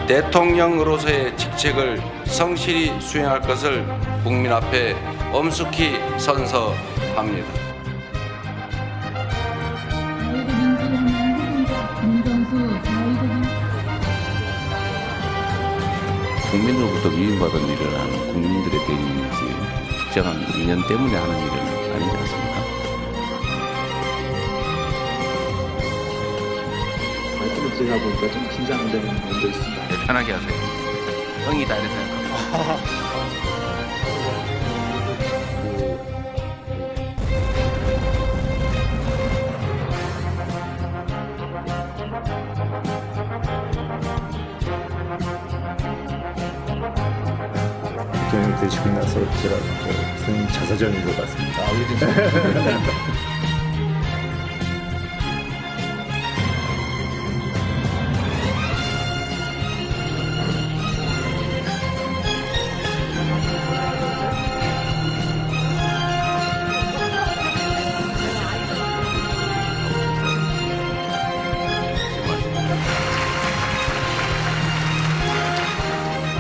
대통령으로서의 직책을 성실히 수행할 것을 국민 앞에 엄숙히 선서합니다. 국민으로부터 위임받은 일을 하는 국민들의 대리인이지 특정한 인연 때문에 하는 일은 아니지 않습니까? 말씀을 드리다 보니까 좀 긴장되는 면도 있습니다. 네, 편하게 하세요. 형이 다 이렇게 생각하고. 대통령 되시고 나서 제가 큰 자서전인 것 같습니다.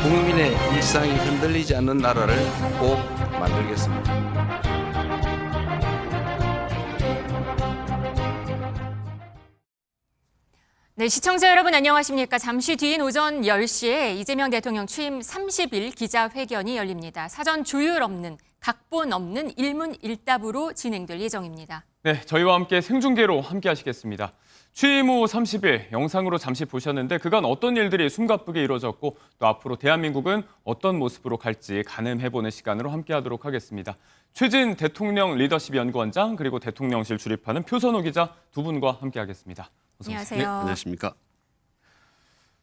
국민의 일상이 흔들리지 않는 나라를 꼭 만들겠습니다. 네, 시청자 여러분 안녕하십니까? 잠시 뒤인 오전 10시에 이재명 대통령 취임 30일 기자회견이 열립니다. 사전 조율 없는, 각본 없는 일문일답으로 진행될 예정입니다. 네, 저희와 함께 생중계로 함께 하시겠습니다. 취임 후 30일 영상으로 잠시 보셨는데 그간 어떤 일들이 숨가쁘게 이루어졌고 또 앞으로 대한민국은 어떤 모습으로 갈지 가늠해보는 시간으로 함께하도록 하겠습니다. 최진 대통령 리더십 연구원장 그리고 대통령실 출입하는 표선호 기자 두 분과 함께하겠습니다. 어서 오세요. 안녕하세요. 네, 안녕하십니까?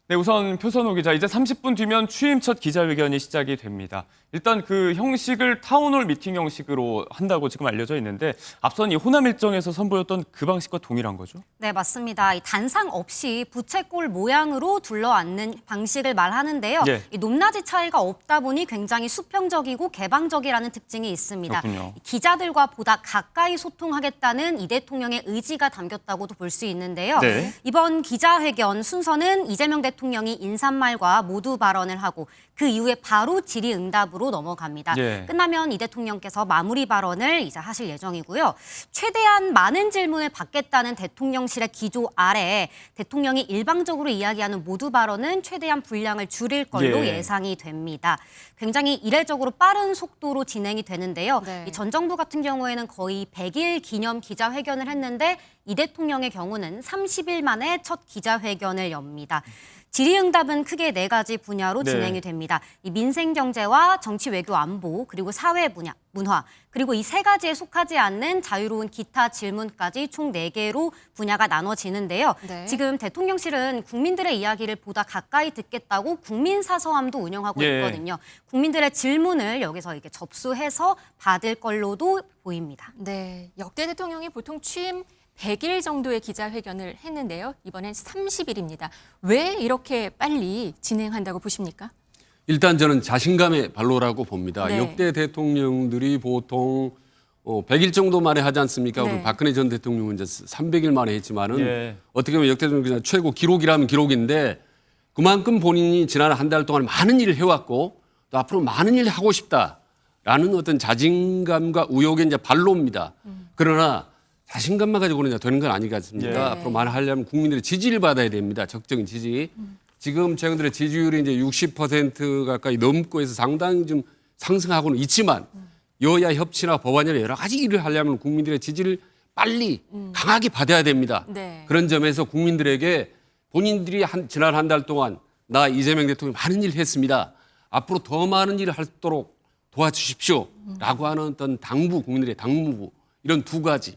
네, 우선 표선호 기자, 이제 30분 뒤면 취임 첫 기자회견이 시작이 됩니다. 일단 그 형식을 타운홀 미팅 형식으로 한다고 지금 알려져 있는데 앞선 이 호남 일정에서 선보였던 그 방식과 동일한 거죠? 네, 맞습니다. 이 단상 없이 부채꼴 모양으로 둘러앉는 방식을 말하는데요. 예. 이 높낮이 차이가 없다 보니 굉장히 수평적이고 개방적이라는 특징이 있습니다. 그렇군요. 기자들과 보다 가까이 소통하겠다는 이 대통령의 의지가 담겼다고도 볼 수 있는데요. 네. 이번 기자회견 순서는 이재명 대통령이 인사말과 모두 발언을 하고 그 이후에 바로 질의응답으로 넘어갑니다. 예. 끝나면 이 대통령께서 마무리 발언을 이제 하실 예정이고요. 최대한 많은 질문을 받겠다는 대통령실의 기조 아래 대통령이 일방적으로 이야기하는 모두 발언은 최대한 분량을 줄일 걸로 예. 예상이 됩니다. 굉장히 이례적으로 빠른 속도로 진행이 되는데요. 네. 이 전 정부 같은 경우에는 거의 100일 기념 기자회견을 했는데 이 대통령의 경우는 30일 만에 첫 기자회견을 엽니다. 질의응답은 크게 4가지 분야로 네. 진행이 됩니다. 이 민생 경제와 정치 외교 안보 그리고 사회 분야, 문화 그리고 이 3가지에 속하지 않는 자유로운 기타 질문까지 총 4개로 분야가 나눠지는데요. 네. 지금 대통령실은 국민들의 이야기를 보다 가까이 듣겠다고 국민사서함도 운영하고 예. 있거든요. 국민들의 질문을 여기서 이렇게 접수해서 받을 걸로도 보입니다. 네, 역대 대통령이 보통 취임 100일 정도의 기자회견을 했는데요. 이번엔 30일입니다. 왜 이렇게 빨리 진행한다고 보십니까? 일단 저는 자신감의 발로라고 봅니다. 네. 역대 대통령들이 보통 100일 정도 만에 하지 않습니까? 네. 우리 박근혜 전 대통령은 이제 300일 만에 했지만은 예. 어떻게 보면 역대 대통령 최고 기록이라면 기록인데 그만큼 본인이 지난 한 달 동안 많은 일을 해왔고 또 앞으로 많은 일을 하고 싶다라는 어떤 자신감과 의욕의 이제 발로입니다. 그러나 자신감만 가지고는 되는 건 아니겠습니까? 예. 앞으로 많이 하려면 국민들의 지지를 받아야 됩니다. 적정인 지지. 지금 최근들의 지지율이 이제 60% 가까이 넘고 해서 상당히 좀 상승하고는 있지만 여야 협치나 법안이나 여러 가지 일을 하려면 국민들의 지지를 빨리 강하게 받아야 됩니다. 네. 그런 점에서 국민들에게 본인들이 지난 한 달 동안 나 이재명 대통령이 많은 일을 했습니다. 앞으로 더 많은 일을 할 수 있도록 도와주십시오. 라고 하는 어떤 당부, 국민들의 당부 이런 2가지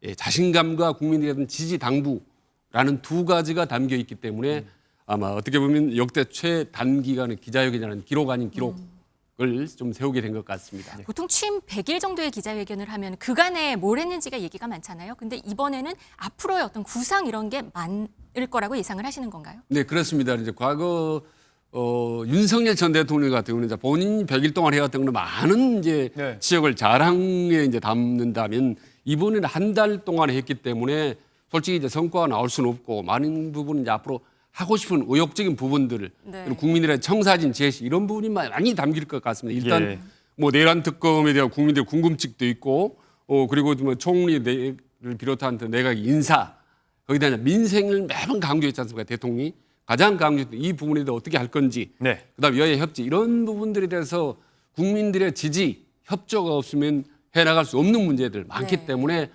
예, 자신감과 국민들의 어떤 지지 당부라는 2가지가 담겨 있기 때문에 아마 어떻게 보면 역대 최단기간의 기자회견이라는 기록 아닌 기록을 좀 세우게 된 것 같습니다. 보통 취임 100일 정도의 기자회견을 하면 그간에 뭘 했는지가 얘기가 많잖아요. 근데 이번에는 앞으로의 어떤 구상 이런 게 많을 거라고 예상을 하시는 건가요? 네, 그렇습니다. 이제 과거 윤석열 전 대통령 같은 경우는 이제 본인이 100일 동안 해왔던 건 많은 이제 네. 지역을 자랑에 이제 담는다면 이번에는 한 달 동안 했기 때문에 솔직히 이제 성과가 나올 수는 없고 많은 부분은 이제 앞으로 하고 싶은 의욕적인 부분들을 네. 그리고 국민들의 청사진 제시 이런 부분이 많이 담길 것 같습니다. 일단 예. 뭐 내란 특검에 대한 국민들의 궁금증도 있고 그리고 뭐 총리를 비롯한 내각 인사 거기다 이제 민생을 매번 강조했지 않습니까? 대통령이 가장 강조했던 이 부분에 대해 어떻게 할 건지 네. 그다음 여야 협치 이런 부분들에 대해서 국민들의 지지 협조가 없으면 해나갈 수 없는 문제들 많기 네. 때문에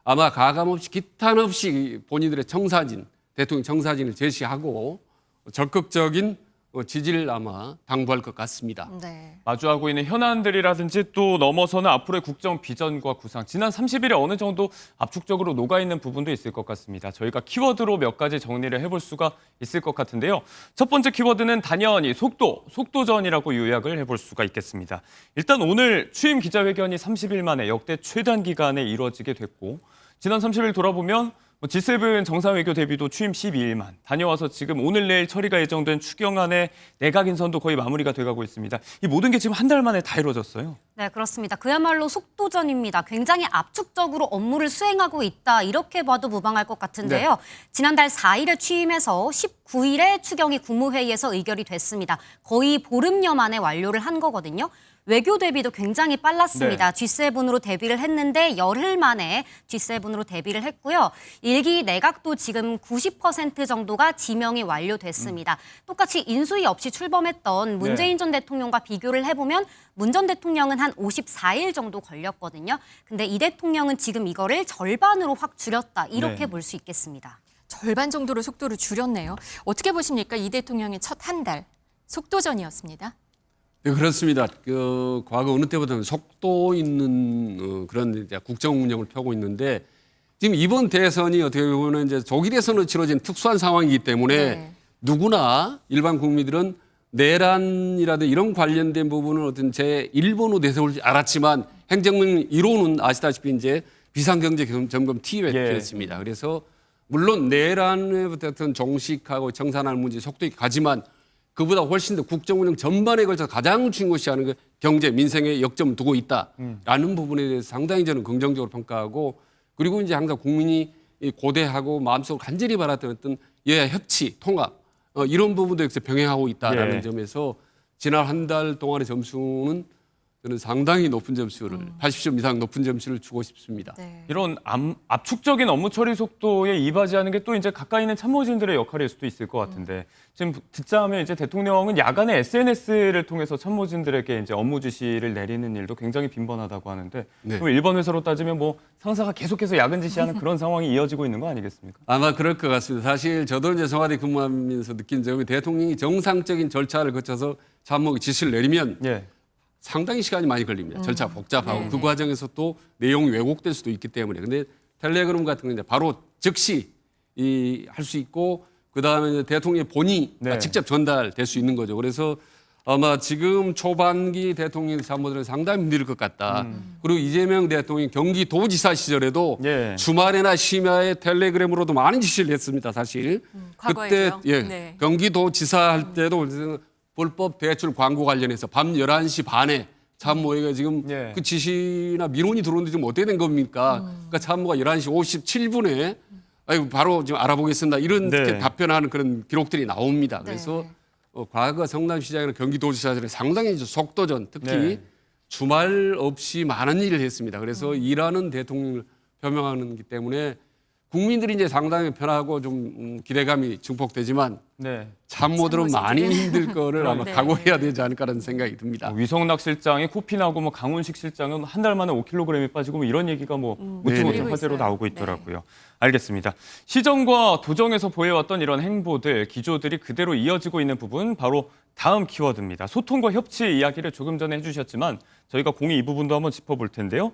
아마 가감없이 기탄 없이 본인들의 청사진 대통령 청사진을 제시하고 적극적인 지지를 아마 당부할 것 같습니다. 네. 마주하고 있는 현안들이라든지 또 넘어서는 앞으로의 국정 비전과 구상, 지난 30일에 어느 정도 압축적으로 녹아있는 부분도 있을 것 같습니다. 저희가 키워드로 몇 가지 정리를 해볼 수가 있을 것 같은데요. 첫 번째 키워드는 단연히 속도전이라고 요약을 해볼 수가 있겠습니다. 일단 오늘 취임 기자회견이 30일 만에 역대 최단 기간에 이루어지게 됐고 지난 30일 돌아보면 G7 정상외교 대비도 취임 12일만 다녀와서 지금 오늘 내일 처리가 예정된 추경안의 내각 인선도 거의 마무리가 돼가고 있습니다. 이 모든 게 지금 한 달 만에 다 이루어졌어요. 네, 그렇습니다. 그야말로 속도전입니다. 굉장히 압축적으로 업무를 수행하고 있다. 이렇게 봐도 무방할 것 같은데요. 네. 지난달 4일에 취임해서 19일에 추경이 국무회의에서 의결이 됐습니다. 거의 보름여 만에 완료를 한 거거든요. 외교 대비도 굉장히 빨랐습니다. 네. G7으로 데뷔를 했는데 열흘 만에 G7으로 데뷔를 했고요. 일기 내각도 지금 90% 정도가 지명이 완료됐습니다. 똑같이 인수위 없이 출범했던 문재인 전 대통령과 비교를 해보면 문 전 대통령은 한 54일 정도 걸렸거든요. 근데 이 대통령은 지금 이거를 절반으로 확 줄였다. 이렇게 네. 볼 수 있겠습니다. 절반 정도로 속도를 줄였네요. 어떻게 보십니까? 이 대통령의 첫 한 달 속도전이었습니다. 네, 그렇습니다. 과거 어느 때보다는 속도 있는 그런 이제 국정 운영을 펴고 있는데 지금 이번 대선이 어떻게 보면 이제 조기 대선으로 치러진 특수한 상황이기 때문에 네. 누구나 일반 국민들은 내란이라든 이런 관련된 부분을 어떤 제 1번으로 내세울 줄 알았지만 행정명 1호는 아시다시피 이제 비상경제 점검 TF였습니다. 그래서 물론 내란에 어떤 종식하고 정산할 문제 속도 있게 가지만 그보다 훨씬 더 국정 운영 전반에 걸쳐 가장 중요시 하는 게 경제, 민생에 역점을 두고 있다라는 부분에 대해서 상당히 저는 긍정적으로 평가하고 그리고 이제 항상 국민이 고대하고 마음속으로 간절히 바랐던 어떤 여야 협치, 통합 이런 부분도 역시 병행하고 있다라는 점에서 지난 한 달 동안의 점수는 저는 상당히 높은 점수를 80점 이상 높은 점수를 주고 싶습니다. 네. 이런 압축적인 업무 처리 속도에 이바지하는 게 또 이제 가까이 있는 참모진들의 역할일 수도 있을 것 같은데 지금 듣자면 이제 대통령은 야간에 SNS를 통해서 참모진들에게 이제 업무 지시를 내리는 일도 굉장히 빈번하다고 하는데 네. 그럼 일본 회사로 따지면 뭐 상사가 계속해서 야근 지시하는 그런 상황이 이어지고 있는 거 아니겠습니까? 아마 그럴 것 같습니다. 사실 저도 이제 청와대 근무하면서 느낀 점이 대통령이 정상적인 절차를 거쳐서 참모에게 지시를 내리면 예. 상당히 시간이 많이 걸립니다. 절차가 복잡하고 네네. 그 과정에서 또 내용이 왜곡될 수도 있기 때문에. 근데 텔레그램 같은 건 이제 바로 즉시 할 수 있고 그다음에 이제 대통령의 본인이 네. 직접 전달될 수 있는 거죠. 그래서 아마 지금 초반기 대통령 참모들은 상당히 힘들 것 같다. 그리고 이재명 대통령이 경기도지사 시절에도 예. 주말이나 심야에 텔레그램으로도 많은 지시를 했습니다. 사실 그때 과거에도요? 네. 경기도지사 할 때도 불법 대출 광고 관련해서 밤 11시 반에 참모회가 지금 예. 그 지시나 민원이 들어오는데 지금 어떻게 된 겁니까? 그러니까 참모가 11시 57분에 아이고 바로 지금 알아보겠습니다. 이런 네. 답변하는 그런 기록들이 나옵니다. 네. 그래서 과거 성남시장이나 경기도지사들이 상당히 속도전 특히 네. 주말 없이 많은 일을 했습니다. 그래서 일하는 대통령을 표명하는 기 때문에 국민들이 이제 상당히 편하고 좀 기대감이 증폭되지만 네. 참모들은 많이 힘들 거를 아마 네. 각오해야 되지 않을까라는 생각이 듭니다. 위성락 실장이 코피 나고 뭐 강훈식 실장은 한 달 만에 5kg이 빠지고 뭐 이런 얘기가 뭐 묻지 네네. 못할 화제로 있어요. 나오고 있더라고요. 알겠습니다. 시정과 도정에서 보여왔던 이런 행보들, 기조들이 그대로 이어지고 있는 부분 바로 다음 키워드입니다. 소통과 협치 이야기를 조금 전에 해주셨지만 저희가 공이 이 부분도 한번 짚어볼 텐데요.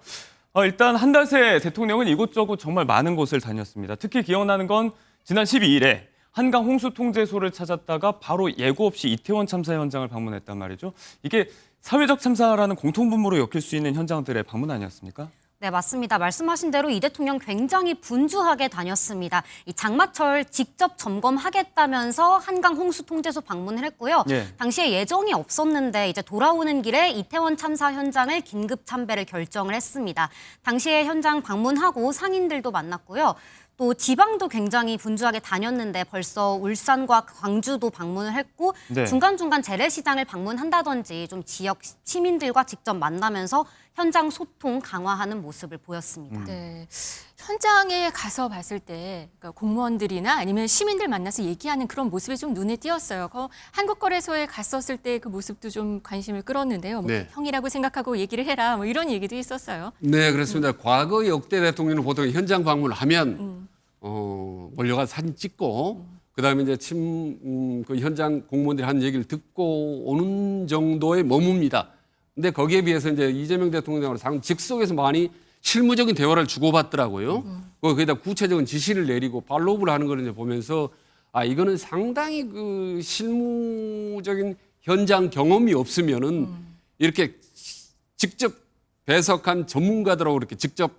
일단 한 달 새 대통령은 이곳저곳 정말 많은 곳을 다녔습니다. 특히 기억나는 건 지난 12일에 한강 홍수 통제소를 찾았다가 바로 예고 없이 이태원 참사 현장을 방문했단 말이죠. 이게 사회적 참사라는 공통분모로 엮일 수 있는 현장들의 방문 아니었습니까? 네, 맞습니다. 말씀하신 대로 이 대통령 굉장히 분주하게 다녔습니다. 이 장마철 직접 점검하겠다면서 한강 홍수 통제소 방문을 했고요. 예. 당시에 예정이 없었는데 이제 돌아오는 길에 이태원 참사 현장을 긴급 참배를 결정을 했습니다. 당시에 현장 방문하고 상인들도 만났고요. 또 지방도 굉장히 분주하게 다녔는데 벌써 울산과 광주도 방문을 했고 네. 중간중간 재래시장을 방문한다든지 좀 지역 시민들과 직접 만나면서 현장 소통 강화하는 모습을 보였습니다. 네. 현장에 가서 봤을 때 그러니까 공무원들이나 아니면 시민들 만나서 얘기하는 그런 모습이 좀 눈에 띄었어요. 한국거래소에 갔었을 때 그 모습도 좀 관심을 끌었는데요. 뭐 네. 형이라고 생각하고 얘기를 해라 뭐 이런 얘기도 있었어요. 네, 그렇습니다. 과거 역대 대통령은 보통 현장 방문을 하면 몰려가 사진 찍고 그다음에 이제 그 현장 공무원들이 하는 얘기를 듣고 오는 정도에 머뭅니다. 근데 거기에 비해서 이제 이재명 대통령하고 상 즉석에서 많이 실무적인 대화를 주고받더라고요. 거기다 구체적인 지시를 내리고 팔로우를 하는 걸 이제 보면서 아 이거는 상당히 그 실무적인 현장 경험이 없으면은 이렇게 직접 배석한 전문가들하고 이렇게 직접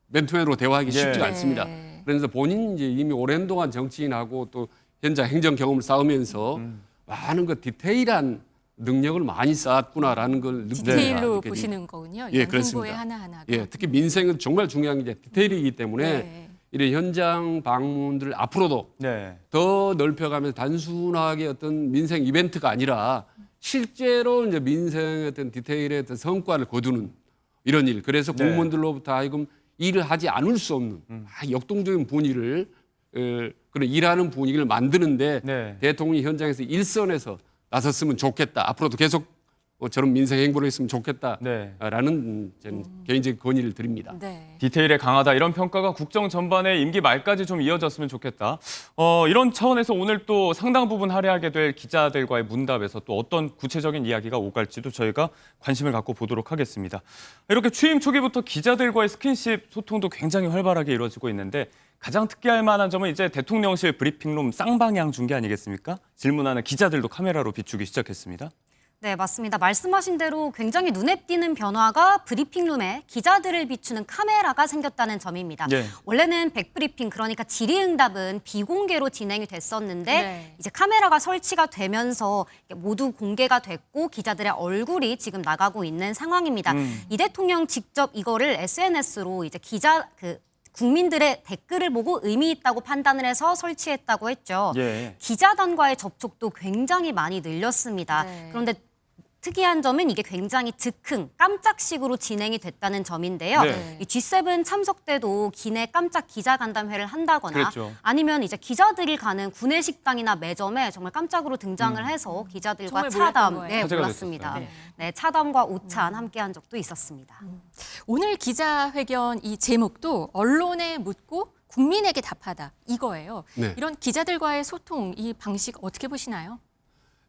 맨투맨으로 대화하기 쉽지가 예. 않습니다. 네. 그래서 본인이 이제 이미 오랜 동안 정치인하고 또 현장 행정 경험을 쌓으면서 많은 그 디테일한 능력을 많이 쌓았구나라는 걸 느끼게 디테일로 되게 보시는 거군요. 예, 이런 그렇습니다. 홍보의 하나하나가. 예, 특히 민생은 정말 중요한 게 이제 디테일이기 때문에 네. 이런 현장 방문들 앞으로도 네. 더 넓혀가면서 단순하게 어떤 민생 이벤트가 아니라 실제로 이제 민생의 어떤 디테일의 어떤 성과를 거두는 이런 일. 그래서 네. 공무원들로부터 하여금 일을 하지 않을 수 없는 역동적인 분위기를 그런 일하는 분위기를 만드는데 네. 대통령이 현장에서 일선에서 나섰으면 좋겠다. 앞으로도 계속 저런 민생 행보를 했으면 좋겠다라는 저는 개인적인 건의를 드립니다. 네. 디테일에 강하다 이런 평가가 국정 전반에 임기 말까지 좀 이어졌으면 좋겠다. 이런 차원에서 오늘 또 상당 부분 할애하게 될 기자들과의 문답에서 또 어떤 구체적인 이야기가 오갈지도 저희가 관심을 갖고 보도록 하겠습니다. 이렇게 취임 초기부터 기자들과의 스킨십 소통도 굉장히 활발하게 이루어지고 있는데 가장 특기할 만한 점은 이제 대통령실 브리핑룸 쌍방향 중계 아니겠습니까? 질문하는 기자들도 카메라로 비추기 시작했습니다. 네, 맞습니다. 말씀하신 대로 굉장히 눈에 띄는 변화가 브리핑룸에 기자들을 비추는 카메라가 생겼다는 점입니다. 네. 원래는 백브리핑, 그러니까 질의응답은 비공개로 진행이 됐었는데 네. 이제 카메라가 설치가 되면서 모두 공개가 됐고 기자들의 얼굴이 지금 나가고 있는 상황입니다. 이 대통령 직접 이거를 SNS로 이제 국민들의 댓글을 보고 의미 있다고 판단을 해서 설치했다고 했죠. 예. 기자단과의 접촉도 굉장히 많이 늘렸습니다. 네. 그런데 특이한 점은 이게 굉장히 즉흥, 깜짝식으로 진행이 됐다는 점인데요. 네. 이 G7 참석 때도 기내 깜짝 기자간담회를 한다거나 그랬죠. 아니면 이제 기자들이 가는 구내식당이나 매점에 정말 깜짝으로 등장을 해서 기자들과 정말 몰랐던 차담, 거예요. 네, 화제가 몰랐습니다. 됐었어요. 네, 차담과 오찬 함께한 적도 있었습니다. 오늘 기자회견 이 제목도 언론에 묻고 국민에게 답하다 이거예요. 네. 이런 기자들과의 소통 이 방식 어떻게 보시나요?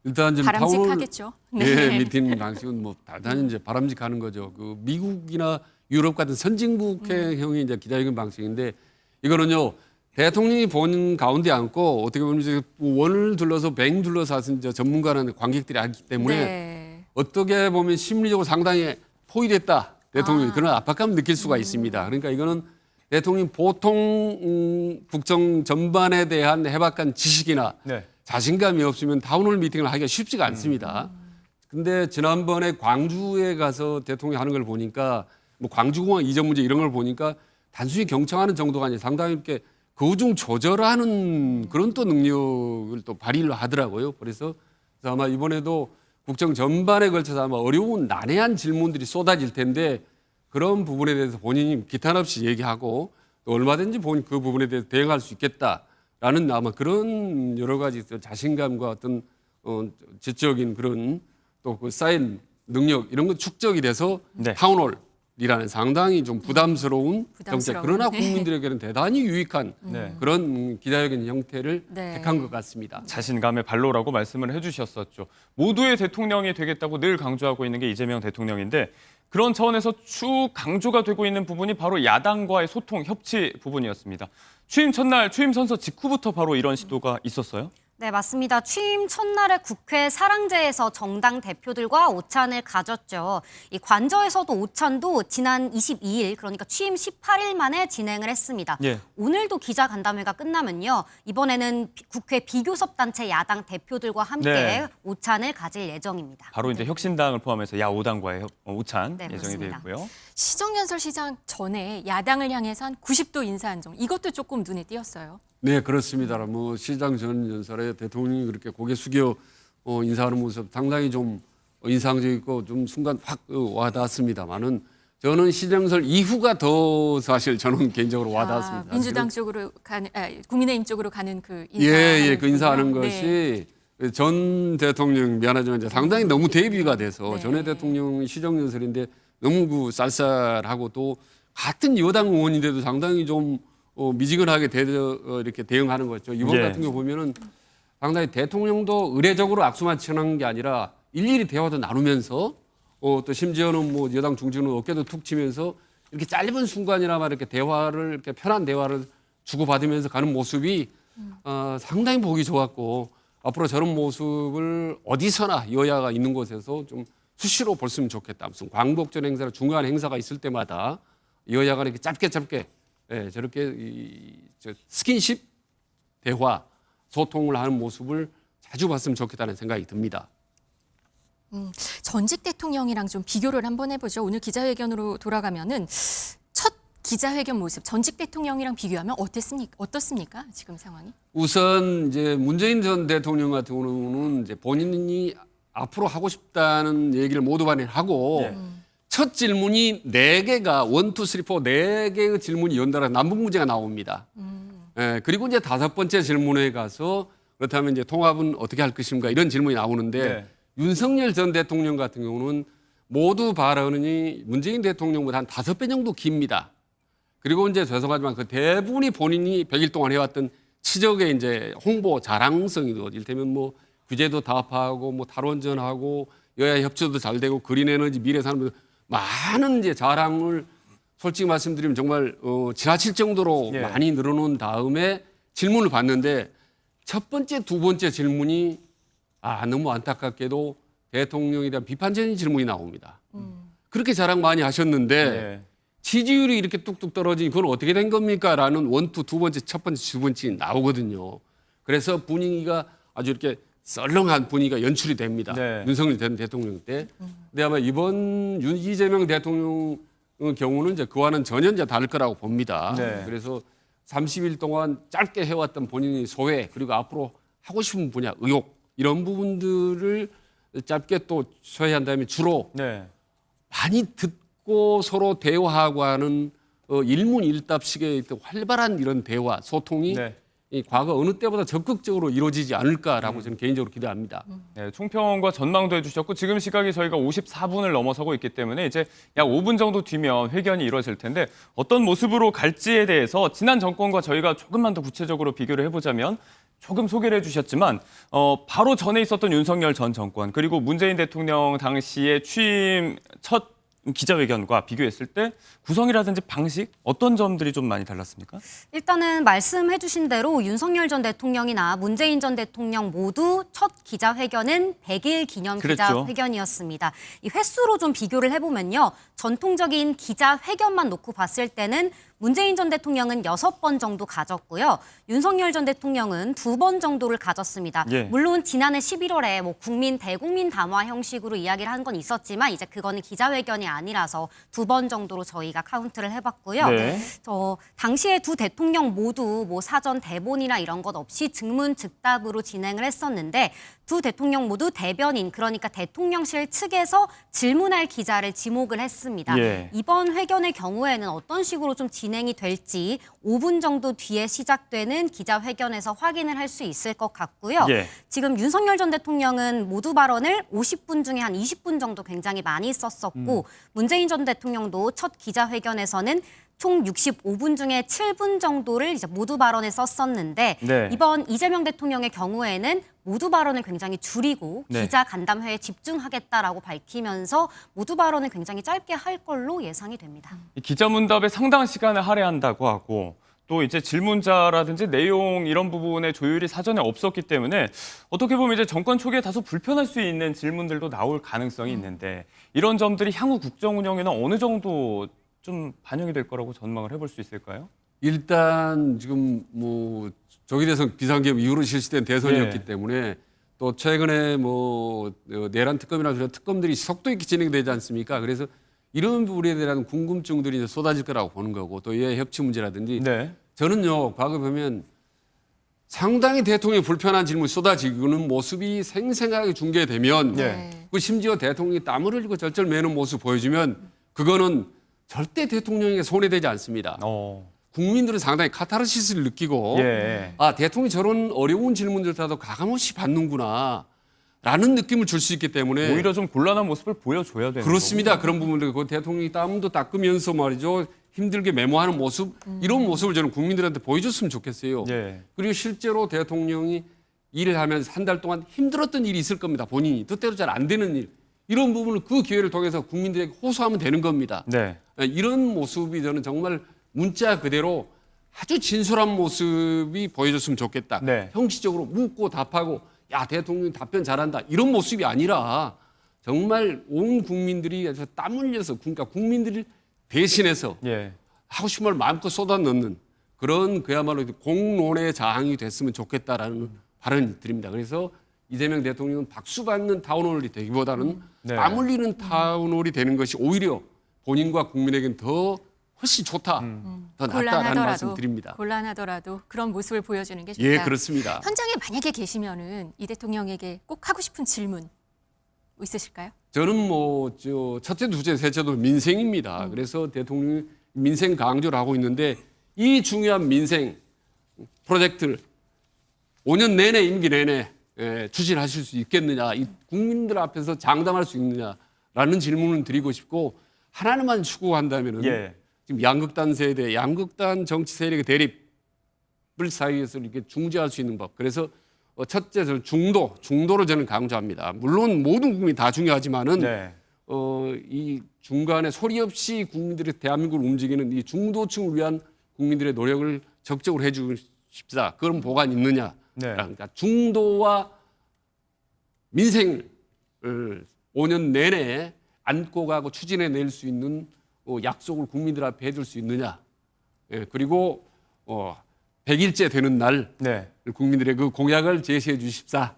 일단 지금 바람직하겠죠. 예, 미팅 방식은 뭐 대단히 이제 바람직하는 거죠. 그 미국이나 유럽 같은 선진국형의 이제 기자회견 방식인데 이거는요 대통령이 본 가운데 앉고 어떻게 보면 이제 원을 둘러서 뱅 둘러서 하신 이제 전문가라는 관객들이 앉기 때문에 네. 어떻게 보면 심리적으로 상당히 포위됐다 대통령이 그런 압박감을 느낄 수가 있습니다. 그러니까 이거는 대통령이 보통 국정 전반에 대한 해박한 지식이나 네. 자신감이 없으면 타운홀 미팅을 하기가 쉽지가 않습니다. 근데 지난번에 광주에 가서 대통령이 하는 걸 보니까 뭐 광주공항 이전 문제 이런 걸 보니까 단순히 경청하는 정도가 아니라 상당히 이렇게 거중 조절하는 그런 또 능력을 또 발휘를 하더라고요. 그래서 아마 이번에도 국정 전반에 걸쳐서 아마 어려운 난해한 질문들이 쏟아질 텐데 그런 부분에 대해서 본인이 기탄 없이 얘기하고 또 얼마든지 그 부분에 대해서 대응할 수 있겠다라는 아마 그런 여러 가지 자신감과 어떤 지적인 그런 또 그 쌓인 능력 이런 거 축적이 돼서 네. 타운홀이라는 상당히 좀 부담스러운 정책 부담스러운. 그러나 네. 국민들에게는 대단히 유익한 네. 그런 기자회견 형태를 네. 택한 것 같습니다. 자신감의 발로라고 말씀을 해주셨었죠. 모두의 대통령이 되겠다고 늘 강조하고 있는 게 이재명 대통령인데 그런 차원에서 쭉 강조가 되고 있는 부분이 바로 야당과의 소통, 협치 부분이었습니다. 취임 첫날, 취임 선서 직후부터 바로 이런 시도가 있었어요? 네, 맞습니다. 취임 첫날에 국회 사랑제에서 정당 대표들과 오찬을 가졌죠. 이 관저에서도 오찬도 지난 22일, 그러니까 취임 18일 만에 진행을 했습니다. 예. 오늘도 기자간담회가 끝나면요. 이번에는 국회 비교섭 단체 야당 대표들과 함께 네. 오찬을 가질 예정입니다. 바로 이제 혁신당을 포함해서 야5당과의 오찬 네, 예정이 그렇습니다. 되어 있고요. 시정연설 시작 전에 야당을 향해서 한 90도 인사안정 이것도 조금 눈에 띄었어요. 네, 그렇습니다. 뭐 시장 전 연설에 대통령이 그렇게 고개 숙여 인사하는 모습 상당히 좀 인상적이고 좀 순간 확 와닿았습니다만은 저는 시정연설 이후가 더 사실 저는 개인적으로 와닿았습니다. 민주당 쪽으로 가는, 국민의힘 쪽으로 가는 그 인사. 예, 그 인사하는 것이 전 대통령 미안하지만 이제 상당히 너무 대비가 돼서 네. 전에 대통령 시정연설인데 너무 그 쌀쌀하고 또 같은 여당 의원인데도 상당히 좀 미지근하게 이렇게 대응하는 거죠. 이번 예. 같은 경우 보면은 상당히 대통령도 의례적으로 악수만 치는 게 아니라 일일이 대화도 나누면서 또 심지어는 뭐 여당 중진은 어깨도 툭 치면서 이렇게 짧은 순간이나마 이렇게 대화를 이렇게 편한 대화를 주고받으면서 가는 모습이 상당히 보기 좋았고 앞으로 저런 모습을 어디서나 여야가 있는 곳에서 좀 수시로 봤으면 좋겠다. 무슨 광복절 행사나 중요한 행사가 있을 때마다 여야가 이렇게 짧게 저렇게 스킨십 대화 소통을 하는 모습을 자주 봤으면 좋겠다는 생각이 듭니다. 전직 대통령이랑 좀 비교를 한번 해보죠. 오늘 기자회견으로 돌아가면은 첫 기자회견 모습 전직 대통령이랑 비교하면 어떻습니까? 지금 상황이? 우선 이제 문재인 전 대통령 같은 경우는 이제 본인이 앞으로 하고 싶다는 얘기를 모두 반영하고 첫 질문이 4개가 1, 2, 3, 4 4개의 질문이 연달아 남북 문제가 나옵니다. 예, 그리고 이제 5번째 질문에 가서 그렇다면 이제 통합은 어떻게 할 것인가 이런 질문이 나오는데 네. 윤석열 전 대통령 같은 경우는 모두 발언이 문재인 대통령보다 한 5배 정도 깁니다. 그리고 이제 죄송하지만 그 대부분이 본인이 100일 동안 해왔던 치적의 이제 홍보 자랑성이고 이를테면 뭐 규제도 타파하고 뭐 탈원전하고 여야 협조도 잘 되고 그린에너지 미래 산업 많은 이제 자랑을 솔직히 말씀드리면 정말 지나칠 정도로 예. 많이 늘어놓은 다음에 질문을 받는데 첫 번째, 두 번째 질문이 너무 안타깝게도 대통령에 대한 비판적인 질문이 나옵니다. 그렇게 자랑 많이 하셨는데 예. 지지율이 이렇게 뚝뚝 떨어지니 그건 어떻게 된 겁니까? 라는 원투 두 번째, 첫 번째, 두 번째 나오거든요. 그래서 분위기가 아주 이렇게 썰렁한 분위기가 연출이 됩니다. 네. 윤석열 전 대통령 때. 근데 아마 이번 이재명 대통령 경우는 이제 그와는 전혀 이제 다를 거라고 봅니다. 네. 그래서 30일 동안 짧게 해왔던 본인의 소회 그리고 앞으로 하고 싶은 분야, 의혹 이런 부분들을 짧게 또 소회한 다음에 주로 네. 많이 듣고 서로 대화하고 하는 일문일답식의 활발한 이런 대화, 소통이 네. 이 과거 어느 때보다 적극적으로 이루어지지 않을까라고 저는 개인적으로 기대합니다. 네, 총평과 전망도 해주셨고 지금 시각이 저희가 54분을 넘어서고 있기 때문에 이제 약 5분 정도 뒤면 회견이 이루어질 텐데 어떤 모습으로 갈지에 대해서 지난 정권과 저희가 조금만 더 구체적으로 비교를 해보자면 조금 소개를 해주셨지만 바로 전에 있었던 윤석열 전 정권 그리고 문재인 대통령 당시의 취임 첫 기자회견과 비교했을 때 구성이라든지 방식 어떤 점들이 좀 많이 달랐습니까? 일단은 말씀해 주신 대로 윤석열 전 대통령이나 문재인 전 대통령 모두 첫 기자회견은 100일 기념 그랬죠. 기자회견이었습니다. 이 횟수로 좀 비교를 해보면요. 전통적인 기자회견만 놓고 봤을 때는 문재인 전 대통령은 6번 정도 가졌고요. 윤석열 전 대통령은 2번 정도를 가졌습니다. 예. 물론 지난해 11월에 뭐 대국민 담화 형식으로 이야기를 한 건 있었지만 이제 그거는 기자회견이 아니라서 2번 정도로 저희가 카운트를 해봤고요. 네. 당시에 두 대통령 모두 뭐 사전 대본이나 이런 것 없이 즉문즉답으로 진행을 했었는데 두 대통령 모두 대변인 그러니까 대통령실 측에서 질문할 기자를 지목을 했습니다. 예. 이번 회견의 경우에는 어떤 식으로 좀 진행이 될지 5분 정도 뒤에 시작되는 기자회견에서 확인을 할 수 있을 것 같고요. 예. 지금 윤석열 전 대통령은 모두 발언을 50분 중에 한 20분 정도 굉장히 많이 썼었고 문재인 전 대통령도 첫 기자회견에서는 총 65분 중에 7분 정도를 이제 모두 발언에 썼었는데 네. 이번 이재명 대통령의 경우에는 모두 발언을 굉장히 줄이고 네. 기자 간담회에 집중하겠다라고 밝히면서 모두 발언을 굉장히 짧게 할 걸로 예상이 됩니다. 이 기자문답에 상당 시간을 할애한다고 하고 또 이제 질문자라든지 내용 이런 부분의 조율이 사전에 없었기 때문에 어떻게 보면 이제 정권 초기에 다소 불편할 수 있는 질문들도 나올 가능성이 있는데 이런 점들이 향후 국정 운영에는 어느 정도 좀 반영이 될 거라고 전망을 해볼 수 있을까요? 일단 지금 뭐 조기 대선 비상계엄 이후로 실시된 대선이었기 예. 때문에 또 최근에 뭐 내란 특검이나 이런 특검들이 속도 있게 진행되지 않습니까? 그래서 이런 부분에 대한 궁금증들이 이제 쏟아질 거라고 보는 거고 또 이 협치 문제라든지 네. 저는요 과거 보면 상당히 대통령이 불편한 질문이 쏟아지는 모습이 생생하게 중계되면 네. 그 심지어 대통령이 땀을 흘리고 절절 매는 모습 보여주면 그거는 절대 대통령에게 손해되지 않습니다. 국민들은 상당히 카타르시스를 느끼고 예. 아 대통령이 저런 어려운 질문들도 가감없이 받는구나 라는 느낌을 줄 수 있기 때문에 오히려 좀 곤란한 모습을 보여줘야 되는 그렇습니다. 그런 부분들 그 대통령이 땀도 닦으면서 말이죠. 힘들게 메모하는 모습 이런 모습을 저는 국민들한테 보여줬으면 좋겠어요. 예. 그리고 실제로 대통령이 일을 하면서 한 달 동안 힘들었던 일이 있을 겁니다. 본인이 뜻대로 잘 안 되는 일 이런 부분을 그 기회를 통해서 국민들에게 호소하면 되는 겁니다. 네. 이런 모습이 저는 정말 문자 그대로 아주 진솔한 모습이 보여줬으면 좋겠다. 네. 형식적으로 묻고 답하고 야 대통령이 답변 잘한다 이런 모습이 아니라 정말 온 국민들이 아주 땀 흘려서 그러니까 국민들을 대신해서 예. 하고 싶은 말 마음껏 쏟아넣는 그런 그야말로 공론의 자항이 됐으면 좋겠다라는 발언을 드립니다. 그래서 이재명 대통령은 박수 받는 타운홀이 되기보다는 네. 땀 흘리는 타운홀이 되는 것이 오히려 본인과 국민에게는 더 훨씬 좋다, 더 낫다라는 말씀 드립니다. 곤란하더라도 그런 모습을 보여주는 게 좋다. 예, 그렇습니다. 현장에 만약에 계시면은 이 대통령에게 꼭 하고 싶은 질문 있으실까요? 저는 뭐 첫째, 둘째, 셋째도 민생입니다. 그래서 대통령이 민생 강조를 하고 있는데 이 중요한 민생 프로젝트를 5년 내내 임기 내내 추진하실 수 있겠느냐, 이 국민들 앞에서 장담할 수 있느냐라는 질문을 드리고 싶고 하나만 추구한다면은 예. 지금 양극단 세대, 양극단 정치 세력의 대립을 사이에서 이렇게 중재할 수 있는 법. 그래서 첫째 중도를 저는 강조합니다. 물론 모든 국민이 다 중요하지만은 네. 이 중간에 소리 없이 국민들의 대한민국을 움직이는 이 중도층을 위한 국민들의 노력을 적극적으로 해주고 싶다. 그런 보관 있느냐? 네. 그러니까 중도와 민생을 5년 내내 안고 가고 추진해낼 수 있는 약속을 국민들 앞에 해줄 수 있느냐? 예, 그리고 100일째 되는 날 네. 국민들의 그 공약을 제시해 주십사.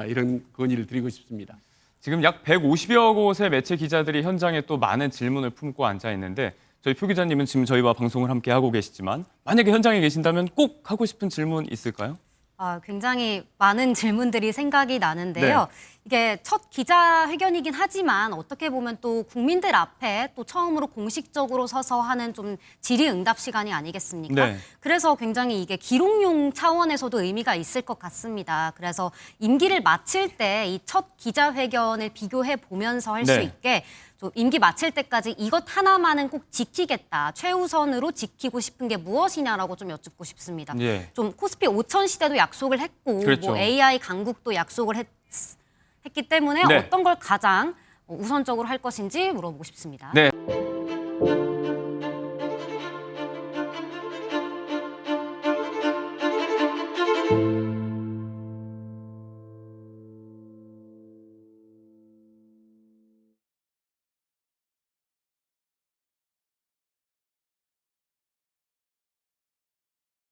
이런 건의를 드리고 싶습니다. 지금 약 150여 곳의 매체 기자들이 현장에 또 많은 질문을 품고 앉아 있는데 저희 표 기자님은 지금 저희와 방송을 함께 하고 계시지만 만약에 현장에 계신다면 꼭 하고 싶은 질문 있을까요? 굉장히 많은 질문들이 생각이 나는데요. 네. 이게 첫 기자회견이긴 하지만 어떻게 보면 또 국민들 앞에 또 처음으로 공식적으로 서서 하는 좀 질의응답 시간이 아니겠습니까? 네. 그래서 굉장히 이게 기록용 차원에서도 의미가 있을 것 같습니다. 그래서 임기를 마칠 때 이 첫 기자회견을 비교해 보면서 할 수 네. 있게 좀 임기 마칠 때까지 이것 하나만은 꼭 지키겠다. 최우선으로 지키고 싶은 게 무엇이냐라고 좀 여쭙고 싶습니다. 예. 좀 코스피 5천 시대도 약속을 했고 그렇죠. 뭐 AI 강국도 약속을 했기 때문에 네. 어떤 걸 가장 우선적으로 할 것인지 물어보고 싶습니다. 네.